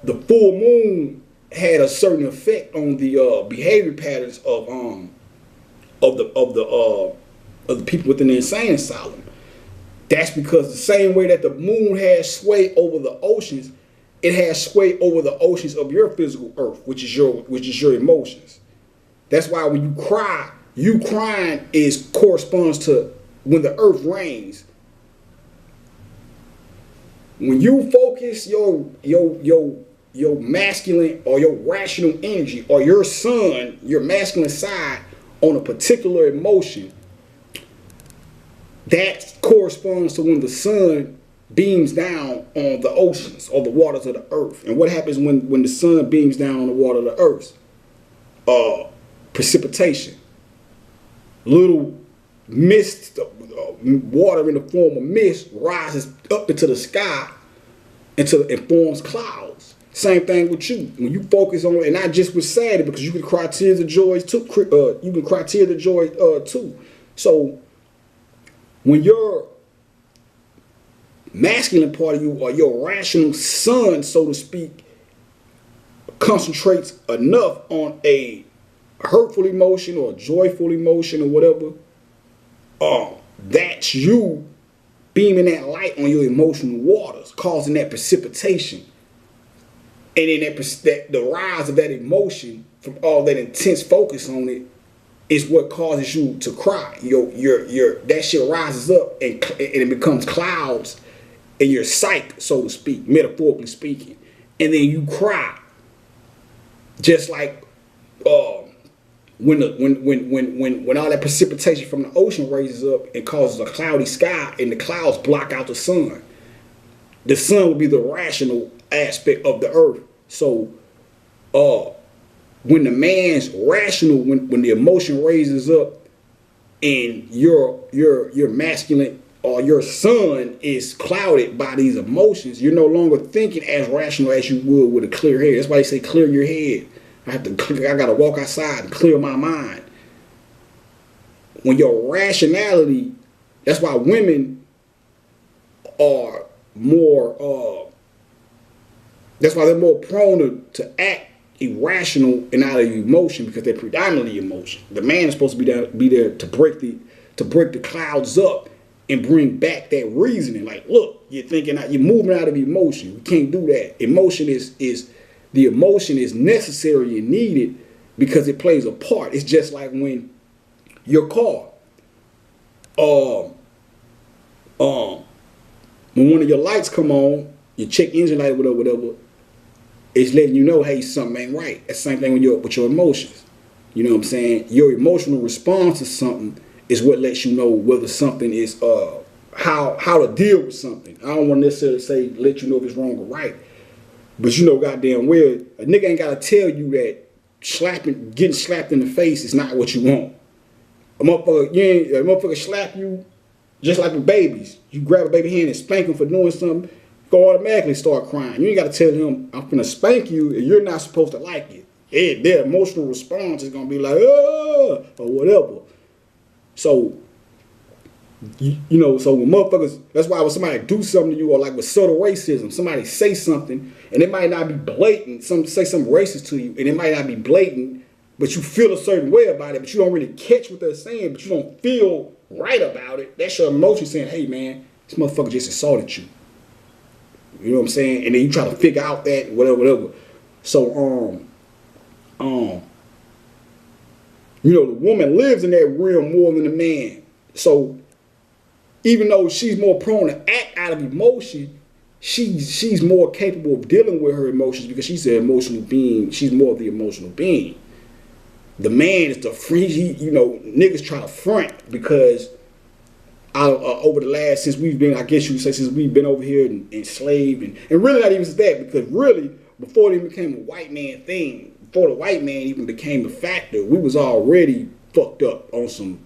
S1: the full moon had a certain effect on the behavior patterns of the people within the insane asylum. That's because the same way that the moon has sway over the oceans, it has sway over the oceans of your physical earth, which is your emotions. That's why when you cry, you crying corresponds to when the earth rains. When you focus your masculine or your rational energy or your sun, your masculine side on a particular emotion, that corresponds to when the sun beams down on the oceans or the waters of the earth. And what happens when the sun beams down on the water of the earth? Precipitation. Little mist, water in the form of mist rises up into the sky until it forms clouds. Same thing with you. When you focus on, and not just with sadness, because you can cry tears of joy too. You can cry tears of joy too. So when your masculine part of you, or your rational sun, so to speak, concentrates enough on a hurtful emotion or a joyful emotion or whatever, that's you beaming that light on your emotional waters, causing that precipitation. And then the rise of that emotion from all that intense focus on it is what causes you to cry. That shit rises up and it becomes clouds in your psyche, so to speak, metaphorically speaking. And then you cry. Just like when all that precipitation from the ocean raises up and causes a cloudy sky and the clouds block out the sun. The sun would be the rational aspect of the earth. So when the man's rational, when the emotion raises up and your masculine or your sun is clouded by these emotions, you're no longer thinking as rational as you would with a clear head. That's why they say clear your head. I gotta walk outside and clear my mind. When your rationality, that's why women are more that's why they're more prone to act irrational and out of emotion, because they're predominantly emotion. The man is supposed to be there to break the clouds up and bring back that reasoning. Like, look, you're moving out of emotion. You can't do that. Emotion is The emotion is necessary and needed because it plays a part. It's just like when your car, when one of your lights come on, your check engine light, whatever, it's letting you know, hey, something ain't right. That's the same thing with your emotions. You know what I'm saying? Your emotional response to something is what lets you know whether something is how to deal with something. I don't want to necessarily say let you know if it's wrong or right, but you know goddamn well a nigga ain't gotta tell you that getting slapped in the face is not what you want. A motherfucker slap you just like with babies. You grab a baby hand and spank him for doing something, go automatically start crying. You ain't gotta tell him I'm gonna spank you and you're not supposed to like it. Their emotional response is gonna be like, or whatever. So, you know, so when motherfuckers, that's why when somebody do something to you, or like with subtle racism, somebody say something, and it might not be blatant, say something racist to you, and it might not be blatant, but you feel a certain way about it, but you don't really catch what they're saying, but you don't feel right about it. That's your emotion saying, hey man, this motherfucker just assaulted you. You know what I'm saying? And then you try to figure out that, whatever. So, you know, the woman lives in that realm more than the man. So even though she's more prone to act out of emotion, she's more capable of dealing with her emotions because she's an emotional being. She's more of the emotional being. The man is the free, you know, niggas try to front because over the last, since we've been, I guess you would say, since we've been over here and enslaved, and really not even that, because really, before it became a white man thing, before the white man even became a factor, we was already fucked up on some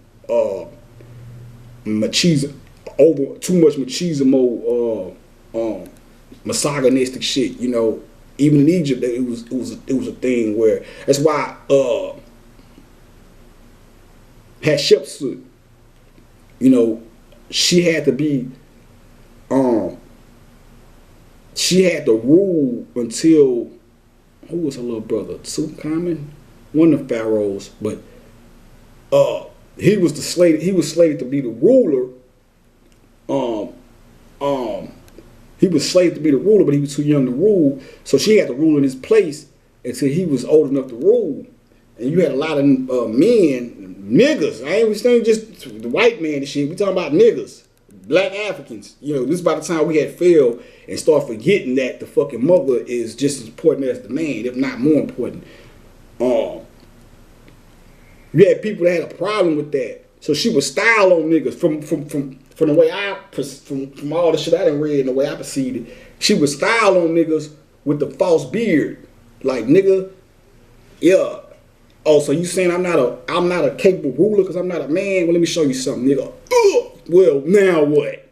S1: machismo, over too much machismo, misogynistic shit. You know, even in Egypt, it was a thing where that's why Hatshepsut, you know, she had to be, she had to rule until, who was her little brother? Tutankhamun, one of the pharaohs, but he was slated to be the ruler. He was slated to be the ruler, but he was too young to rule, so she had to rule in his place until he was old enough to rule. And you had a lot of men, niggas. I ain't even saying just the white man and shit. We talking about niggas, black Africans. You know, this is by the time we had failed and start forgetting that the fucking mother is just as important as the man, if not more important. You had people that had a problem with that, so she would style on niggas from the way from all the shit I done read and the way I perceived it. She would style on niggas with the false beard, like nigga, yeah. Oh, so you saying I'm not a capable ruler because I'm not a man? Well, let me show you something, nigga. Well, now what?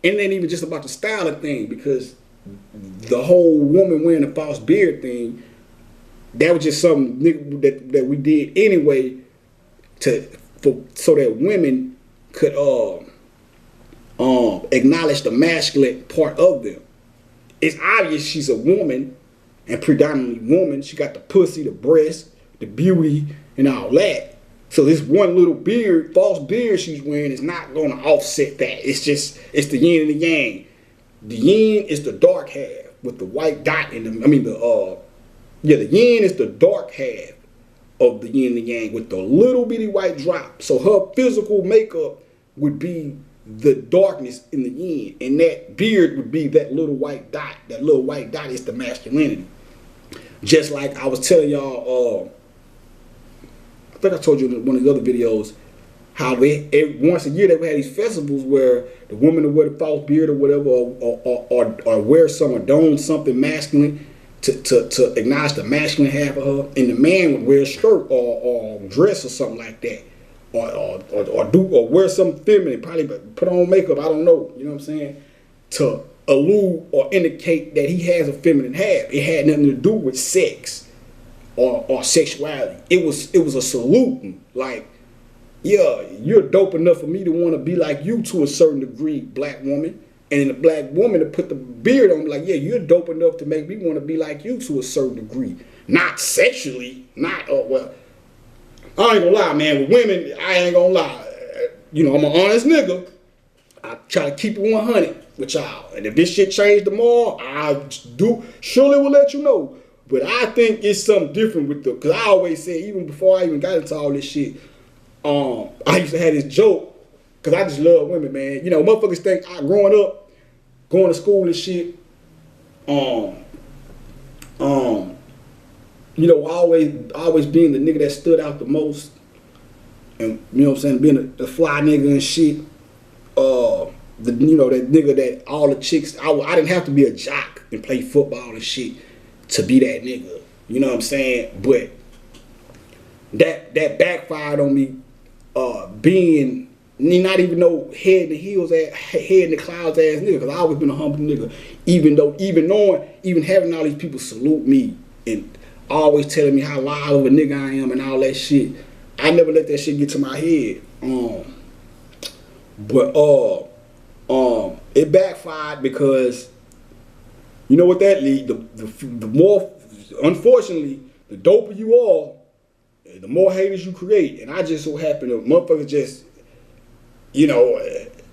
S1: And it ain't even just about the styling thing, because the whole woman wearing the false beard thing, that was just something that we did anyway so that women could acknowledge the masculine part of them. It's obvious she's a woman, and predominantly woman. She got the pussy, the breast, the beauty, and all that. So this one little beard, false beard she's wearing is not going to offset that. It's the yin and the yang. The yin is the dark half with the white dot in the, the yin is the dark half of the yin and the yang with the little bitty white drop. So her physical makeup would be the darkness in the yin, and that beard would be that little white dot. That little white dot is the masculinity. Just like I was telling y'all, I think I told you in one of the other videos, how once a year they would have these festivals where the woman would wear the false beard or whatever, or wear some, or don something masculine to acknowledge the masculine half of her, and the man would wear a skirt or dress or something like that. Or wear something feminine, probably put on makeup, I don't know, you know what I'm saying, to allude or indicate that he has a feminine half. It had nothing to do with sex or sexuality. It was a saluting, like, yeah, you're dope enough for me to want to be like you to a certain degree, black woman. And then the black woman to put the beard on, like, yeah, you're dope enough to make me want to be like you to a certain degree. Not sexually, not, well, I ain't gonna lie, man. With women, I ain't gonna lie. You know, I'm an honest nigga. I try to keep it 100. with y'all. And if this shit changed tomorrow, surely will let you know. But I think it's something different with because I always say, even before I even got into all this shit, I used to have this joke, because I just love women, man. You know, motherfuckers think growing up, going to school and shit, you know, always being the nigga that stood out the most, and you know what I'm saying, being the fly nigga and shit. You know, that nigga that all the chicks, I didn't have to be a jock and play football and shit to be that nigga. You know what I'm saying? But that backfired on me, being not even no head in the clouds ass nigga, because I always been a humble nigga. Even having all these people salute me and always telling me how loud of a nigga I am and all that shit, I never let that shit get to my head. It backfired because you know what that lead. The more, unfortunately, the doper you are, the more haters you create. And I just so happen to motherfuckers just, you know,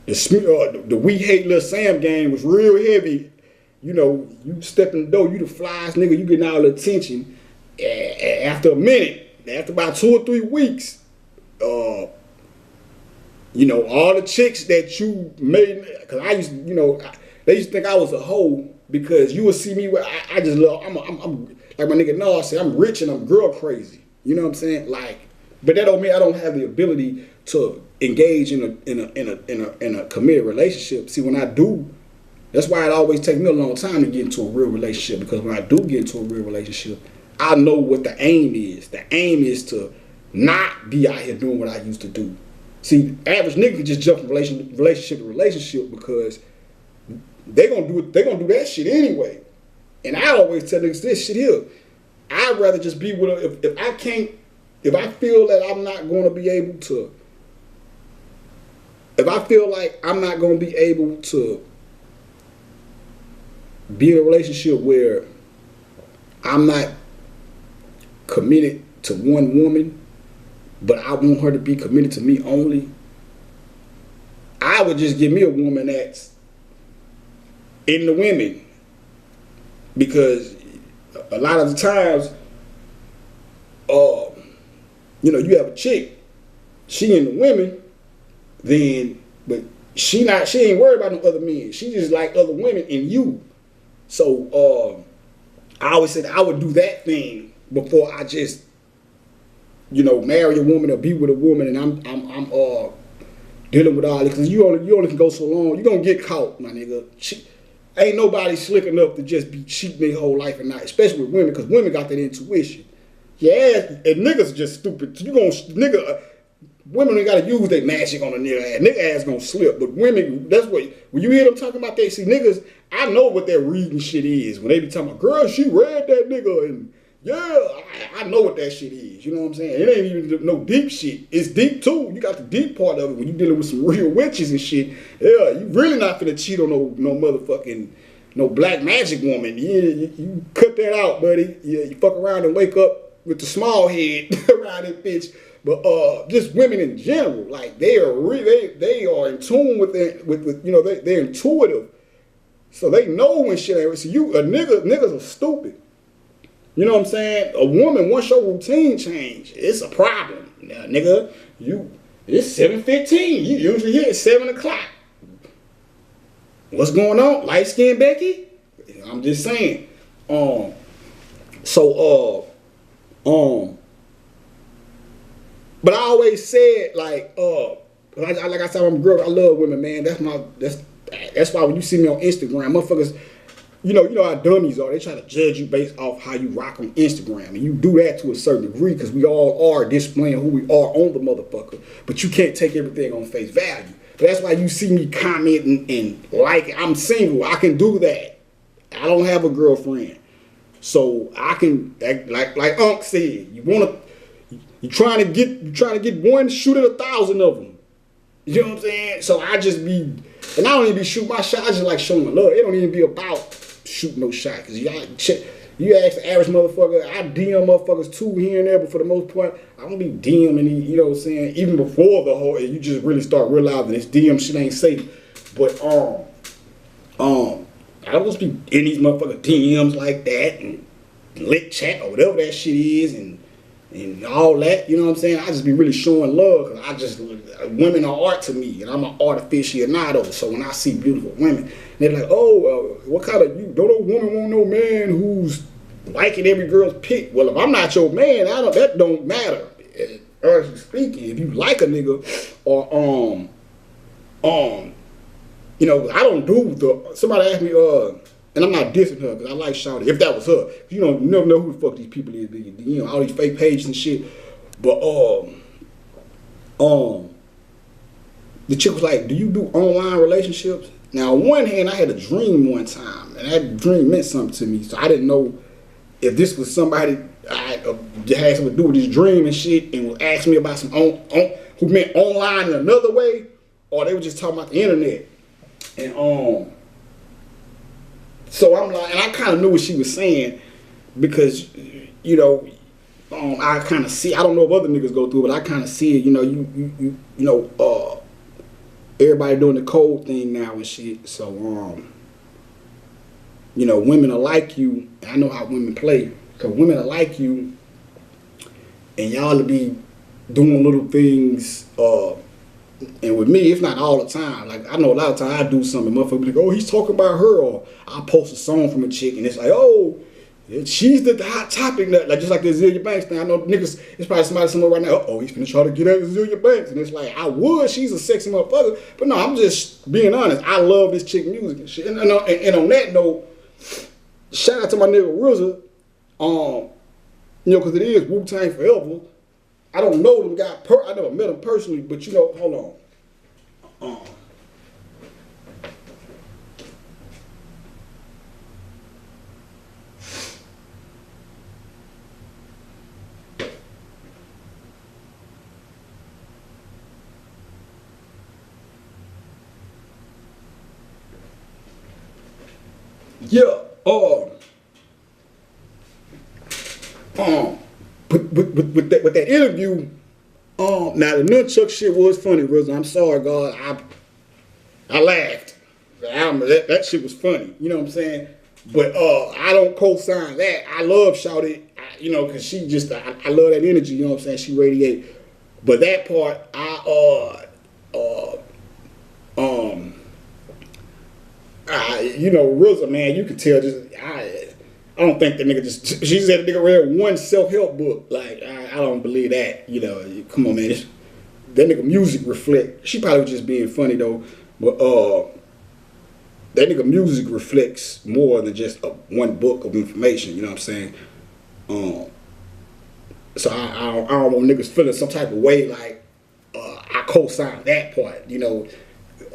S1: the We Hate Lil Sam game was real heavy. You know, you step in the door, you the flyest nigga, you getting all the attention. After a minute, after about 2 or 3 weeks, you know, all the chicks that you made, because I used to, you know, they used to think I was a hoe, because you would see me where I just love, I'm like my nigga Nas said, I'm rich and I'm girl crazy. You know what I'm saying? Like, but that don't mean I don't have the ability to engage in a committed relationship. See, when I do, that's why it always takes me a long time to get into a real relationship, because when I do get into a real relationship, I know what the aim is. The aim is to not be out here doing what I used to do. See, average nigga can just jump from relationship to relationship because they gonna do that shit anyway. And I always tell niggas this shit here. I'd rather just be with her if I feel that I'm not gonna be able to, if I feel like I'm not gonna be able to be in a relationship where I'm not committed to one woman, but I want her to be committed to me only, I would just give me a woman that's into women. Because a lot of the times, you know, you have a chick, she into women, then, but she ain't worried about no other men. She just like other women in you. So I always said I would do that thing before I just, you know, marry a woman or be with a woman, and I'm dealing with all this, because you only can go so long. You're gonna get caught, my nigga. Ain't nobody slick enough to just be cheating their whole life and not, especially with women, because women got that intuition. Yeah, and niggas are just stupid. Women ain't gotta use their magic on a nigga ass. Nigga ass gonna slip. But women, that's what, when you hear them talking about that, see niggas, I know what that reading shit is. When they be talking about, girl, she read that nigga, and yeah, I know what that shit is. You know what I'm saying? It ain't even no deep shit. It's deep too. You got the deep part of it when you dealing with some real witches and shit. Yeah, you really not finna cheat on no motherfucking, no black magic woman. You cut that out, buddy. Yeah, you fuck around and wake up with the small head around that bitch. But just women in general, like they are in tune with you know, they're intuitive, so they know when shit ain't. So niggas are stupid. You know what I'm saying? A woman, once your routine change, it's a problem. Now, nigga, it's 7:15. You usually hit at 7 o'clock. What's going on? Light skinned Becky? I'm just saying. But I always said, like I said, I'm a girl. I love women, man. That's why when you see me on Instagram, motherfuckers, you know how dummies are. They try to judge you based off how you rock on Instagram, and you do that to a certain degree because we all are displaying who we are on the motherfucker. But you can't take everything on face value. But that's why you see me commenting and like, I'm single. I can do that. I don't have a girlfriend, so I can, like Unc said, you trying to get one, shoot at 1,000 of them. You know what I'm saying? So I just be, and I don't even be shooting my shot. I just like showing love. It don't even be about shooting no shot, because you ask the average motherfucker, I DM motherfuckers too here and there, but for the most part, I don't be DMing, you know what I'm saying? Even before the whole, you just really start realizing this DM shit ain't safe. But I don't just be in these motherfucking DMs like that and lit chat or whatever that shit is and all that. You know what I'm saying? I just be really showing love. Cause I just women are art to me, and I'm an art aficionado. So when I see beautiful women, they're like, "Oh, what kind of you? Don't no woman want no man who's liking every girl's pic." Well, if I'm not your man, that don't matter. Honestly speaking, if you like a nigga or you know, I don't do the. Somebody asked me, and I'm not dissing her because I like Shawty. If that was her, you know, you never know who the fuck these people is. You know, all these fake pages and shit. But the chick was like, "Do you do online relationships?" Now, on one hand, I had a dream one time, and that dream meant something to me. So I didn't know if this was somebody I had something to do with this dream and shit, and was asking me about some who meant online in another way, or they were just talking about the internet. And so I'm like, and I kind of knew what she was saying because, you know, I kind of see. I don't know if other niggas go through it, but I kind of see it. You know, you know, everybody doing the code thing now and shit. So you know, women are like you. And I know how women play. Cause women are like you, and y'all to be doing little things. And with me, it's not all the time. Like, I know a lot of times I do something, motherfuckers be like, "Oh, he's talking about her," or I'll post a song from a chick, and it's like, "Oh, she's the hot topic." Like, just like the Azealia Banks thing. I know niggas, it's probably somebody somewhere right now, "Oh, he's finna try to get at Azealia Banks." And it's like, I would, she's a sexy motherfucker. But no, I'm just being honest. I love this chick music and shit. And on that note, shout out to my nigga RZA. You know, because it is Wu-Tang Forever. I don't know them guy. I never met him personally, but you know, hold on. Yeah. With that interview, now the nunchuck shit was funny, RZA. I'm sorry, God. I laughed. That shit was funny. You know what I'm saying? But I don't co-sign that. I love Shawty, you know, because she just, I love that energy. You know what I'm saying? She radiate. But that part, you know, RZA, man, you could tell just, I don't think the nigga just, she said the nigga read one self-help book. Like, I don't believe that, you know. Come on, man. That nigga music reflect. She probably was just being funny, though. But that nigga music reflects more than just one book of information, you know what I'm saying? So I don't want niggas feeling some type of way like I co-signed that part, you know.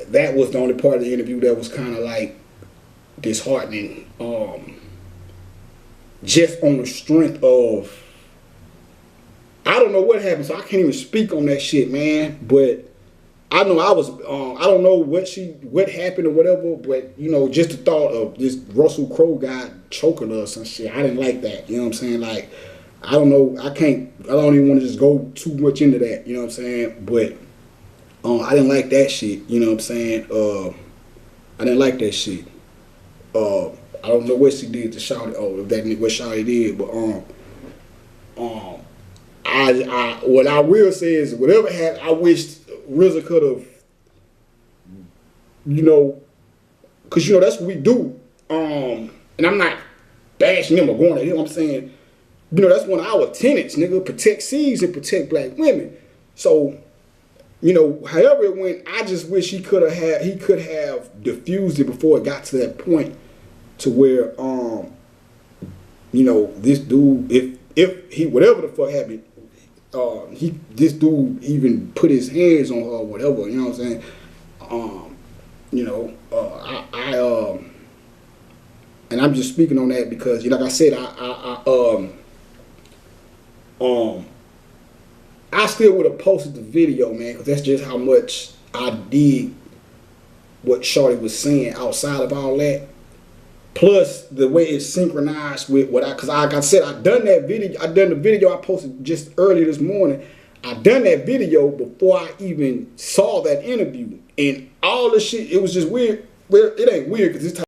S1: That was the only part of the interview that was kind of like disheartening. Just on the strength of, I don't know what happened, so I can't even speak on that shit, man. But I know I was, I don't know what happened or whatever, but you know, just the thought of this Russell Crowe guy choking us and shit, I didn't like that. You know what I'm saying? Like, I don't know, I don't even want to just go too much into that. You know what I'm saying? But I didn't like that shit. You know what I'm saying? I didn't like that shit. I don't know what she did to Shawty. Oh, if that what Shawty did, but what I will say is, whatever happened, I wish RZA could have, you know, because you know that's what we do. And I'm not bashing him or going at him. I'm saying, you know, that's one of our tenets, nigga. Protect seeds and protect black women. So, you know, however it went, I just wish he could have diffused it before it got to that point. To where, you know, this dude, if he, whatever the fuck happened, this dude even put his hands on her or whatever, you know what I'm saying? You know, and I'm just speaking on that because, you know, like I said, I still would have posted the video, man, because that's just how much I did what Shawty was saying outside of all that. Plus the way it's synchronized with what because like I said, I done the video I posted just earlier this morning. I done that video before I even saw that interview. And all the shit, it was just weird. well, it ain't weird because it's